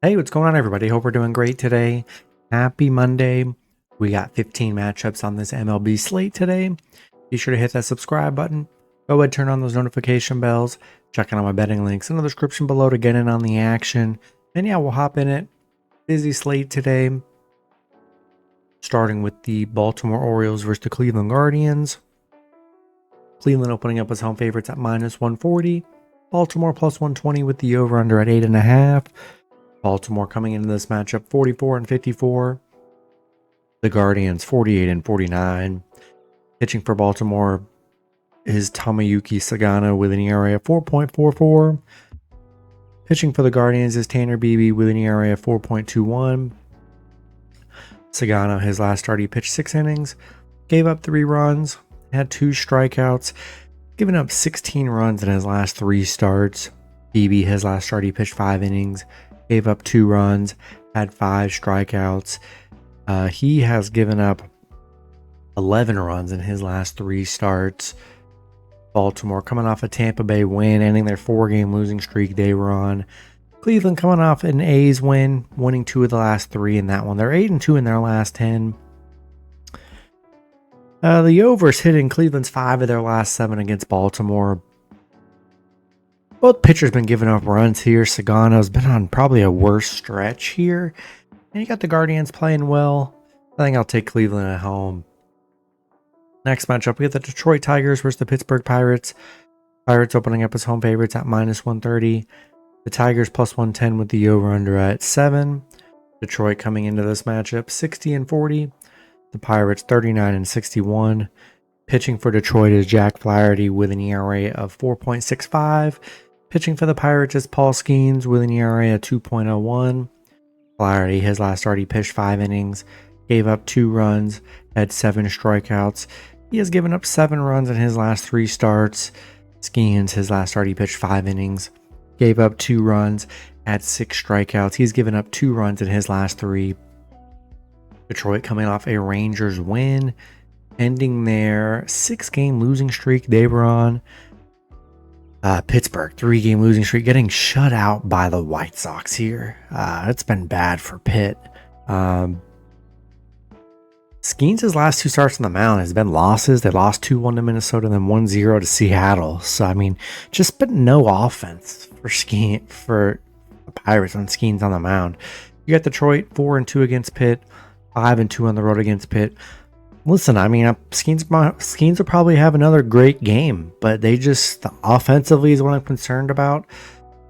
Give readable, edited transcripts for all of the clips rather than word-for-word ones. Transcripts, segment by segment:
Hey, what's going on, everybody? Hope we're doing great today. Happy Monday. We got 15 matchups on this MLB slate today. Be sure to hit that subscribe button. Go ahead, turn on those notification bells. Check out my betting links in the description below to get in on the action. And yeah, we'll hop in it. Busy slate today. Starting with the Baltimore Orioles versus the Cleveland Guardians. Cleveland opening up as home favorites at -140. Baltimore +120 with the over-under at 8.5. Baltimore coming into this matchup 44-54. The Guardians 48-49. Pitching for Baltimore is Tomoyuki Sagana with an ERA of 4.44. Pitching for the Guardians is Tanner Beebe with an ERA of 4.21. Sagana, his last start, he pitched 6 innings, gave up 3 runs, had 2 strikeouts, given up 16 runs in his last 3 starts. Beebe, his last start, he pitched 5 innings, gave up 2 runs, had 5 strikeouts. He has given up 11 runs in his last 3 starts. Baltimore coming off a Tampa Bay win, ending their 4-game losing streak they were on. Cleveland coming off an A's win, winning 2 of the last 3 in that one. They're 8-2 in their last 10. The overs hitting Cleveland's 5 of their last 7 against Baltimore. Both pitchers been giving up runs here. Sagano's been on probably a worse stretch here. And you got the Guardians playing well. I think I'll take Cleveland at home. Next matchup, we have the Detroit Tigers versus the Pittsburgh Pirates. Pirates opening up as home favorites at -130. The Tigers +110 with the over-under at 7. Detroit coming into this matchup 60-40. The Pirates 39-61. Pitching for Detroit is Jack Flaherty with an ERA of 4.65. Pitching for the Pirates is Paul Skeens with an ERA of 2.01. Flaherty, his last start, he pitched 5 innings, gave up 2 runs, had 7 strikeouts. He has given up 7 runs in his last 3 starts. Skeens, his last start, he pitched 5 innings, gave up 2 runs, had 6 strikeouts. He's given up 2 runs in his last 3. Detroit coming off a Rangers win, ending their 6-game losing streak they were on. Pittsburgh, 3-game losing streak, getting shut out by the White Sox here. It's been bad for Pitt. Skeens' last 2 starts on the mound has been losses. They lost 2-1 to Minnesota, then 1-0 to Seattle. So, I mean, just been no offense for the Pirates on Skeens on the mound. You got Detroit 4-2 against Pitt, 5-2 on the road against Pitt. Listen, I mean, Skeens will probably have another great game, but offensively is what I'm concerned about.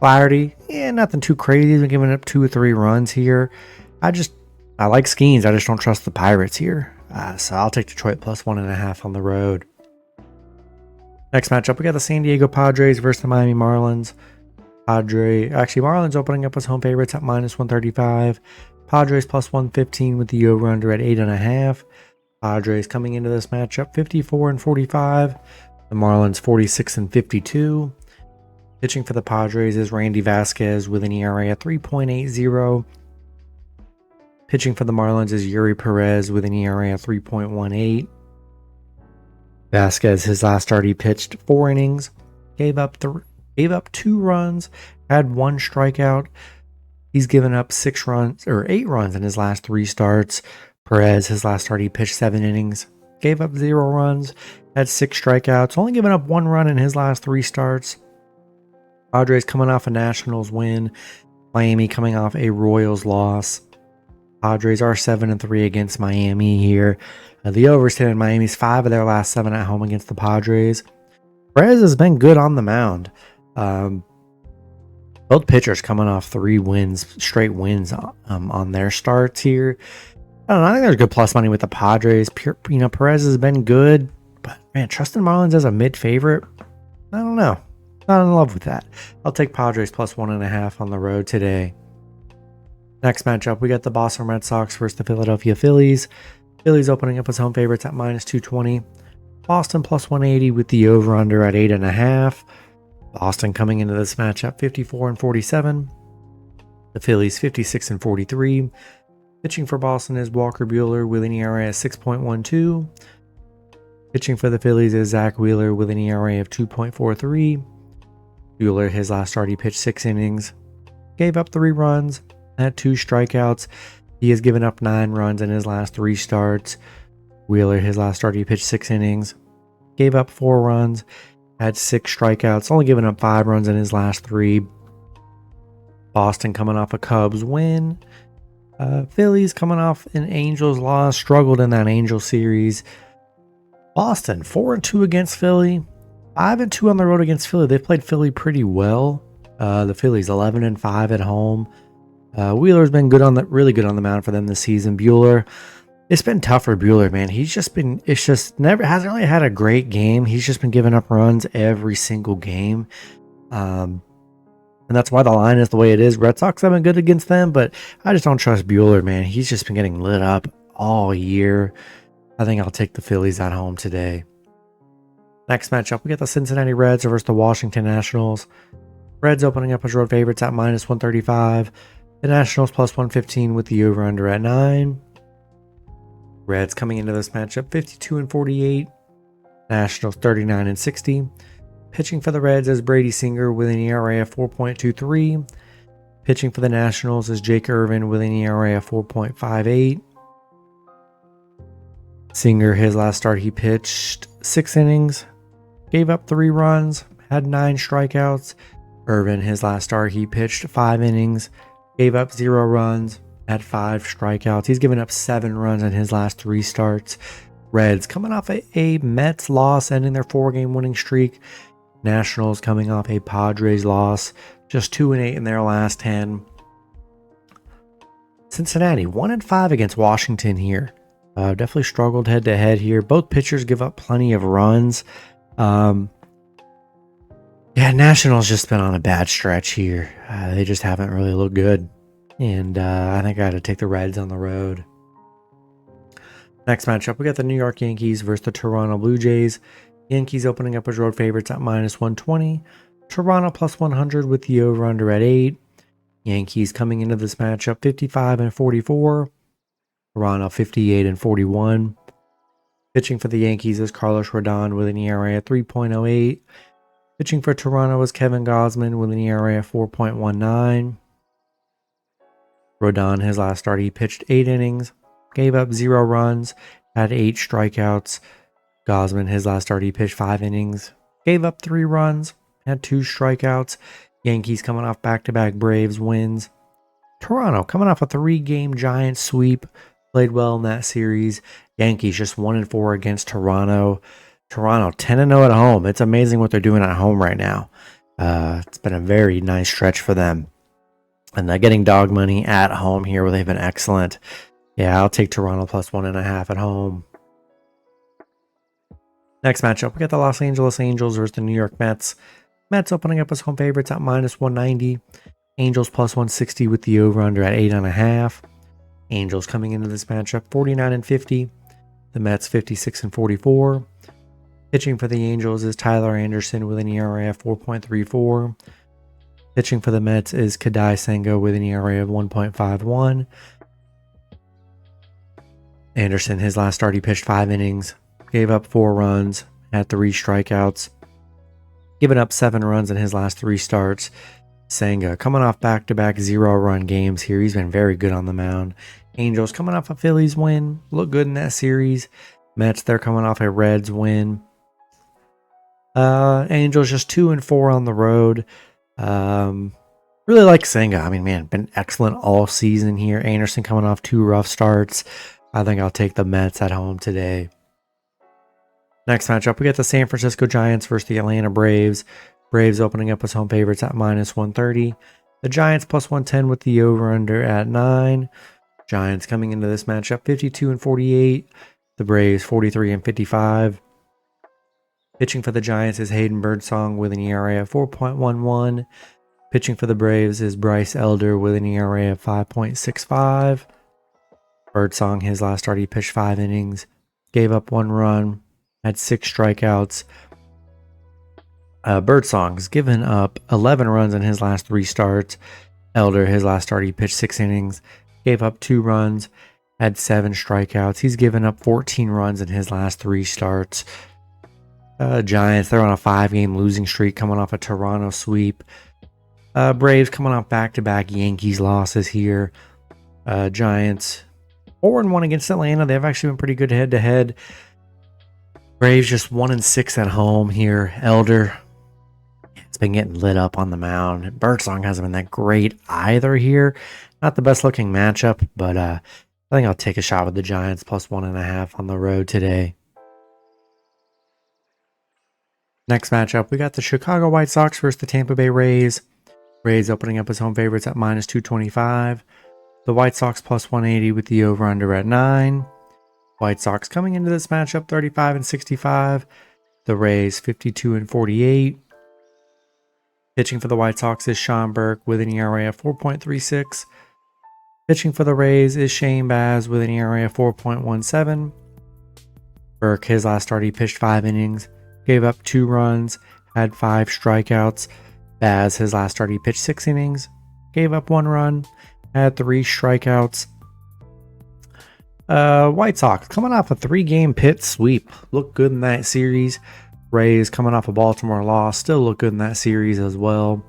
Flaherty, nothing too crazy. He's been giving up 2 or 3 runs here. I like Skeens. I just don't trust the Pirates here. So I'll take Detroit +1.5 on the road. Next matchup, we got the San Diego Padres versus the Miami Marlins. Marlins opening up as home favorites at -135. Padres +115 with the over-under at 8.5. Padres coming into this matchup 54-45. The Marlins 46-52. Pitching for the Padres is Randy Vasquez with an ERA at 3.80. Pitching for the Marlins is Yuri Perez with an ERA at 3.18. Vasquez, his last start, he pitched 4 innings, gave up 2 runs, had 1 strikeout. He's given up 8 runs in his last 3 starts. Perez, his last start, he pitched 7 innings, gave up 0 runs, had 6 strikeouts, only given up 1 run in his last 3 starts. Padres coming off a Nationals win. Miami coming off a Royals loss. Padres are 7-3 against Miami here. The overs hit in Miami's 5 of their last 7 at home against the Padres. Perez has been good on the mound. Both pitchers coming off 3 straight wins on their starts here. I don't know. I think there's good plus money with the Padres. Perez has been good, but man, trusting Marlins as a mid favorite, I don't know. Not in love with that. I'll take Padres +1.5 on the road today. Next matchup, we got the Boston Red Sox versus the Philadelphia Phillies. Phillies opening up as home favorites at -220. Boston +180 with the over-under at 8.5. Boston coming into this matchup 54-47. The Phillies 56-43. Pitching for Boston is Walker Buehler with an ERA of 6.12. Pitching for the Phillies is Zach Wheeler with an ERA of 2.43. Buehler, his last start, he pitched 6 innings, gave up 3 runs, had 2 strikeouts. He has given up 9 runs in his last 3 starts. Wheeler, his last start, he pitched 6 innings, gave up 4 runs, had 6 strikeouts, only given up 5 runs in his last 3. Boston coming off a Cubs win. Phillies coming off an Angels loss, struggled in that Angel series. Boston 4-2 against Philly, 5-2 on the road against Philly. They played Philly pretty well. The Phillies 11-5 at home. Wheeler's been really good on the mound for them this season. Buehler, it's been tough for Buehler, man. Hasn't really had a great game. He's just been giving up runs every single game. And that's why the line is the way it is. Red Sox have been good against them, but I just don't trust Buehler, man. He's just been getting lit up all year. I think I'll take the Phillies at home today. Next matchup, we got the Cincinnati Reds versus the Washington Nationals. Reds opening up as road favorites at -135. The Nationals +115 with the over-under at 9. Reds coming into this matchup 52-48. Nationals 39-60. Pitching for the Reds is Brady Singer with an ERA of 4.23. Pitching for the Nationals is Jake Irvin with an ERA of 4.58. Singer, his last start, he pitched 6 innings, gave up 3 runs, had 9 strikeouts. Irvin, his last start, he pitched 5 innings, gave up 0 runs, had 5 strikeouts. He's given up 7 runs in his last 3 starts. Reds coming off a Mets loss, ending their 4-game winning streak. Nationals coming off a Padres loss, just 2-8 in their last 10. Cincinnati 1-5 against Washington here. Definitely struggled head to head here. Both pitchers give up plenty of runs. Nationals just been on a bad stretch here. They just haven't really looked good. And I think I had to take the Reds on the road. Next matchup, we got the New York Yankees versus the Toronto Blue Jays. Yankees opening up as road favorites at -120. Toronto +100 with the over-under at 8. Yankees coming into this matchup 55-44. Toronto 58-41. Pitching for the Yankees is Carlos Rodon with an ERA of 3.08. Pitching for Toronto is Kevin Gausman with an ERA of 4.19. Rodon, his last start, he pitched 8 innings, gave up 0 runs, had 8 strikeouts. Gausman, his last start, he pitched 5 innings, gave up 3 runs, had 2 strikeouts. Yankees coming off back-to-back Braves wins. Toronto coming off a 3-game Giants sweep, played well in that series. Yankees just 1-4 against Toronto. Toronto 10-0 at home. It's amazing what they're doing at home right now. It's been a very nice stretch for them. And they're getting dog money at home here where they've been excellent. Yeah, I'll take Toronto +1.5 at home. Next matchup, we got the Los Angeles Angels versus the New York Mets. Mets opening up as home favorites at -190. Angels +160 with the over-under at 8.5. Angels coming into this matchup 49-50. The Mets 56-44. Pitching for the Angels is Tyler Anderson with an ERA of 4.34. Pitching for the Mets is Kadai Senga with an ERA of 1.51. Anderson, his last start, he pitched 5 innings, gave up 4 runs, had 3 strikeouts, given up 7 runs in his last 3 starts. Senga coming off back-to-back 0-run games here. He's been very good on the mound. Angels coming off a Phillies win, look good in that series. Mets, they're coming off a Reds win. Angels just 2-4 on the road. Really like Senga. I mean, man, been excellent all season here. Anderson coming off 2 rough starts. I think I'll take the Mets at home today. Next matchup, we got the San Francisco Giants versus the Atlanta Braves. Braves opening up as home favorites at -130. The Giants +110 with the over-under at 9. Giants coming into this matchup 52-48. The Braves 43-55. Pitching for the Giants is Hayden Birdsong with an ERA of 4.11. Pitching for the Braves is Bryce Elder with an ERA of 5.65. Birdsong, his last start, he pitched 5 innings, gave up 1 run, had 6 strikeouts. Birdsong's given up 11 runs in his last 3 starts. Elder, his last start, he pitched 6 innings, gave up 2 runs, had 7 strikeouts. He's given up 14 runs in his last 3 starts. Giants, they're on a 5-game losing streak coming off a Toronto sweep. Braves coming off back-to-back Yankees losses here. Giants 4-1 against Atlanta. They've actually been pretty good head-to-head. Braves just 1-6 at home here. Elder, it's been getting lit up on the mound. Birdsong hasn't been that great either here. Not the best looking matchup, but I think I'll take a shot with the Giants plus 1.5 on the road today. Next matchup, we got the Chicago White Sox versus the Tampa Bay Rays. Rays opening up as home favorites at minus 225. The White Sox plus 180 with the over-under at 9. White Sox coming into this matchup 35-65. The Rays 52-48. Pitching for the White Sox is Sean Burke with an ERA of 4.36. Pitching for the Rays is Shane Baz with an ERA of 4.17. Burke, his last start, he pitched 5 innings, gave up 2 runs, had 5 strikeouts. Baz, his last start, he pitched 6 innings, gave up 1 run, had 3 strikeouts. White Sox coming off a 3-game pit sweep. Looked good in that series. Rays coming off a Baltimore loss. Still look good in that series as well.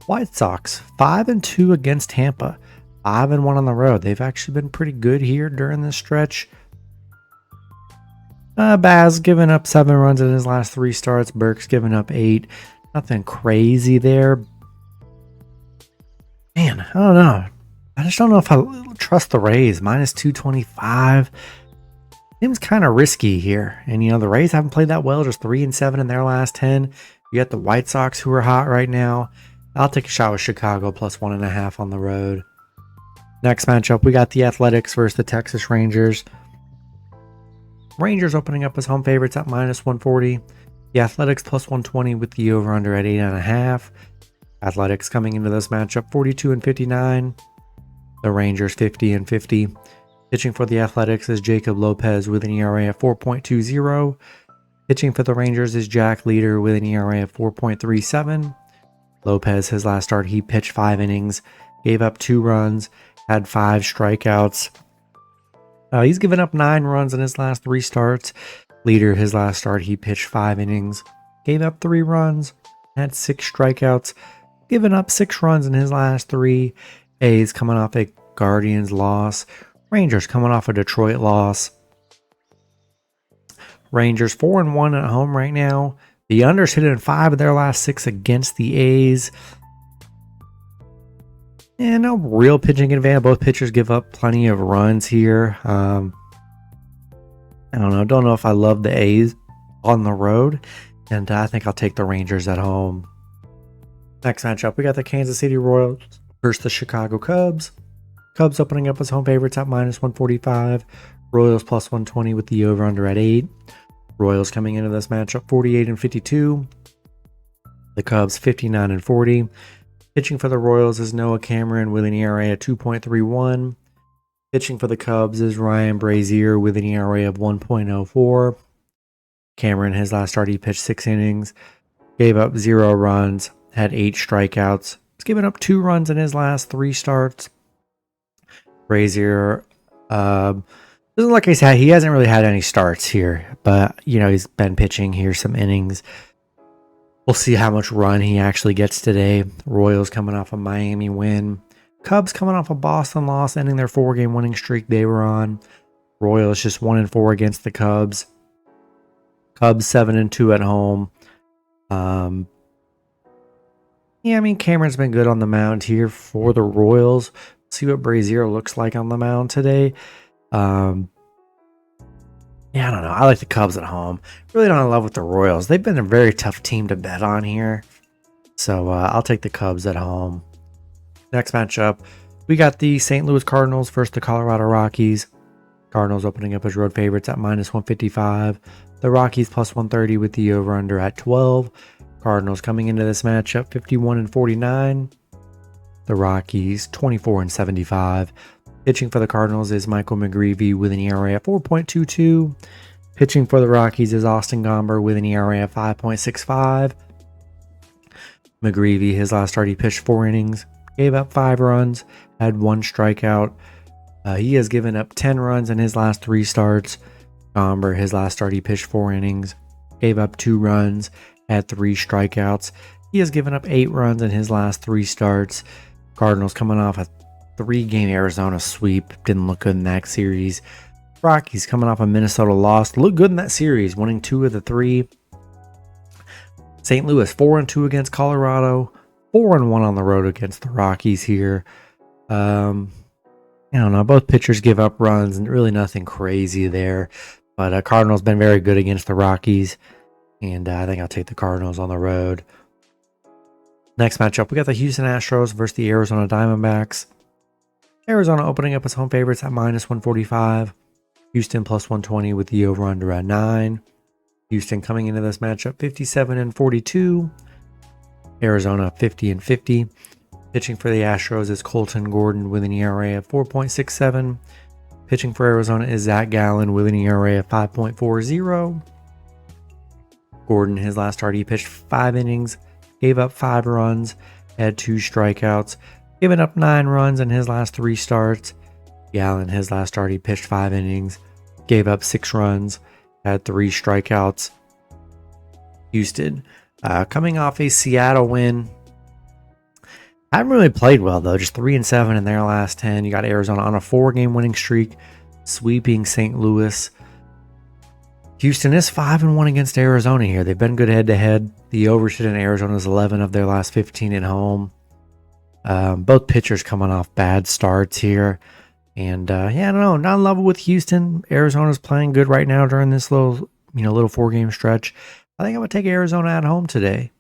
White Sox 5-2 against Tampa. 5-1 on the road. They've actually been pretty good here during this stretch. Baz giving up 7 runs in his last 3 starts. Burke's giving up 8. Nothing crazy there. Man, I don't know. I just don't know if I trust the Rays. Minus 225. Seems kind of risky here. And, the Rays haven't played that well. Just 3-7 in their last 10. You got the White Sox who are hot right now. I'll take a shot with Chicago plus 1.5 on the road. Next matchup, we got the Athletics versus the Texas Rangers. Rangers opening up as home favorites at minus 140. The Athletics plus 120 with the over-under at 8.5. Athletics coming into this matchup 42-59. The Rangers 50-50. Pitching for the Athletics is Jacob Lopez with an ERA of 4.20. Pitching for the Rangers is Jack Leader with an ERA of 4.37. Lopez, his last start, he pitched 5 innings, gave up 2 runs, had 5 strikeouts. He's given up 9 runs in his last 3 starts. Leader, his last start, he pitched 5 innings, gave up 3 runs, had 6 strikeouts, given up 6 runs in his last 3. A's coming off a Guardians loss. Rangers coming off a Detroit loss. Rangers 4-1 at home right now. The under's hit in 5 of their last 6 against the A's. And no real pitching advantage. Both pitchers give up plenty of runs here. I don't know. Don't know if I love the A's on the road. And I think I'll take the Rangers at home. Next matchup, we got the Kansas City Royals versus the Chicago Cubs. Cubs opening up as home favorites at minus 145. Royals plus 120 with the over-under at 8. Royals coming into this matchup 48-52. The Cubs 59-40. Pitching for the Royals is Noah Cameron with an ERA at 2.31. Pitching for the Cubs is Ryan Brazier with an ERA of 1.04. Cameron, his last start, he pitched 6 innings, gave up 0 runs, had 8 strikeouts. He's given up 2 runs in his last 3 starts. Brazier, doesn't look like he hasn't really had any starts here, but he's been pitching here some innings. We'll see how much run he actually gets today. Royals coming off a Miami win. Cubs coming off a Boston loss, ending their 4-game winning streak they were on. Royals just 1-4 against the Cubs. Cubs 7-2 at home. Cameron's been good on the mound here for the Royals. See what Brazier looks like on the mound today. I don't know. I like the Cubs at home. Really not in love with the Royals. They've been a very tough team to bet on here. So I'll take the Cubs at home. Next matchup, we got the St. Louis Cardinals versus the Colorado Rockies. Cardinals opening up as road favorites at minus 155. The Rockies plus 130 with the over-under at 12. Cardinals coming into this matchup 51-49. The Rockies 24-75. Pitching for the Cardinals is Michael McGreevy with an ERA of 4.22. Pitching for the Rockies is Austin Gomber with an ERA of 5.65. McGreevy, his last start, he pitched 4 innings, gave up 5 runs, had 1 strikeout. He has given up 10 runs in his last 3 starts. Gomber, his last start, he pitched 4 innings, gave up 2 runs, had 3 strikeouts. He has given up 8 runs in his last 3 starts. Cardinals coming off a 3-game Arizona sweep. Didn't look good in that series. Rockies coming off a Minnesota loss. Looked good in that series, winning 2 of the 3. St. Louis 4-2 against Colorado. 4-1 on the road against the Rockies here. I don't know. Both pitchers give up runs and really nothing crazy there. But Cardinals been very good against the Rockies. And I think I'll take the Cardinals on the road. Next matchup, we got the Houston Astros versus the Arizona Diamondbacks. Arizona opening up as home favorites at -145. Houston +120 with the over-under at 9. Houston coming into this matchup 57-42. Arizona 50-50. Pitching for the Astros is Colton Gordon with an ERA of 4.67. Pitching for Arizona is Zach Gallen with an ERA of 5.40. Gordon, his last start, he pitched 5 innings, gave up 5 runs, had 2 strikeouts, given up 9 runs in his last 3 starts. Gallen, his last start, he pitched 5 innings, gave up 6 runs, had 3 strikeouts. Houston, coming off a Seattle win. Haven't really played well though, just 3-7 in their last 10. You got Arizona on a 4-game winning streak, sweeping St. Louis. Houston is 5-1 against Arizona here. They've been good head-to-head. The overshit in Arizona is 11 of their last 15 at home. Both pitchers coming off bad starts here. And yeah, I don't know. Not in love with Houston. Arizona's playing good right now during this little 4-game stretch. I think I'm going to take Arizona at home today.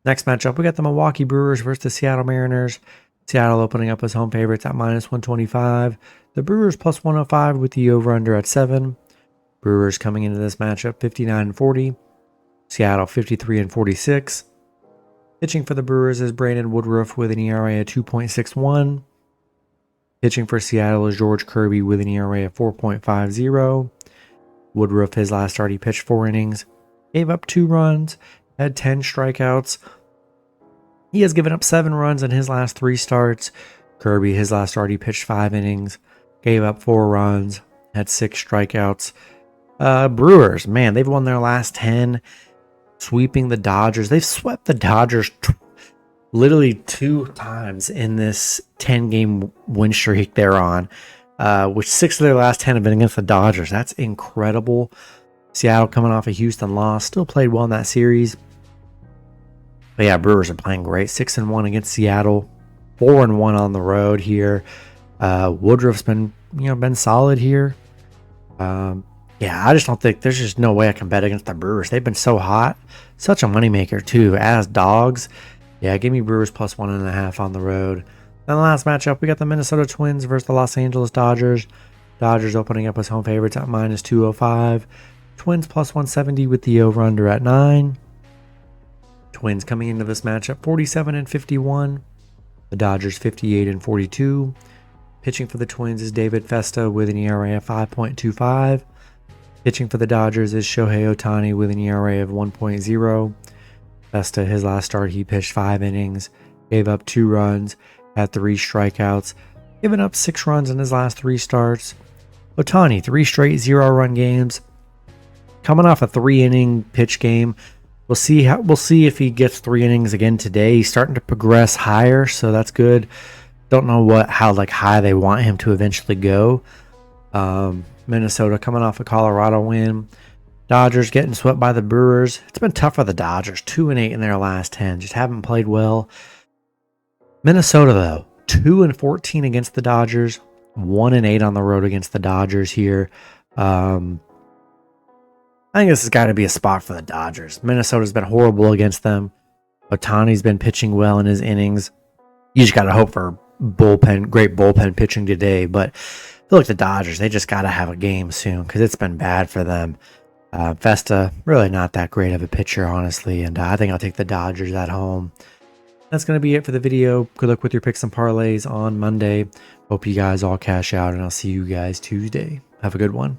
Next matchup, we got the Milwaukee Brewers versus the Seattle Mariners. Seattle opening up as home favorites at -125. The Brewers +105 with the over-under at 7. Brewers coming into this matchup 59-40. Seattle 53-46. Pitching for the Brewers is Brandon Woodruff with an ERA of 2.61. Pitching for Seattle is George Kirby with an ERA of 4.50. Woodruff, his last start, he pitched 4 innings, gave up 2 runs, had 10 strikeouts. He has given up 7 runs in his last 3 starts. Kirby, his last start, he pitched 5 innings, gave up 4 runs, had 6 strikeouts. Brewers, man, they've won their last 10, sweeping the Dodgers. They've swept the Dodgers literally 2 times in this 10-game win streak they're on, which 6 of their last 10 have been against the Dodgers. That's incredible. Seattle coming off a Houston loss, still played well in that series. But yeah, Brewers are playing great. 6-1 against Seattle, 4-1 on the road here. Woodruff's been solid here. Yeah, I just don't think there's just no way I can bet against the Brewers. They've been so hot. Such a moneymaker, too. As dogs. Yeah, give me Brewers +1.5 on the road. Then the last matchup, we got the Minnesota Twins versus the Los Angeles Dodgers. Dodgers opening up as home favorites at -205. Twins +170 with the over-under at 9. Twins coming into this matchup 47-51. The Dodgers 58-42. Pitching for the Twins is David Festa with an ERA of 5.25. Pitching for the Dodgers is Shohei Ohtani with an ERA of 1.0. Festa, his last start, he pitched 5 innings, gave up 2 runs, had 3 strikeouts, given up 6 runs in his last 3 starts. Ohtani, 3 straight 0-run games, coming off a 3-inning pitch game. We'll see if he gets 3 innings again today. He's starting to progress higher, so that's good. Don't know how high they want him to eventually go. Minnesota coming off a Colorado win. Dodgers getting swept by the Brewers. It's been tough for the Dodgers. 2-8 in their last 10. Just haven't played well. Minnesota, though, 2-14 against the Dodgers. 1-8 on the road against the Dodgers here. I think this has got to be a spot for the Dodgers. Minnesota's been horrible against them. Ohtani's been pitching well in his innings. You just got to hope for great bullpen pitching today. But I feel like the Dodgers, they just got to have a game soon because it's been bad for them. Festa, really not that great of a pitcher, honestly. And I think I'll take the Dodgers at home. That's going to be it for the video. Good luck with your picks and parlays on Monday. Hope you guys all cash out, and I'll see you guys Tuesday. Have a good one.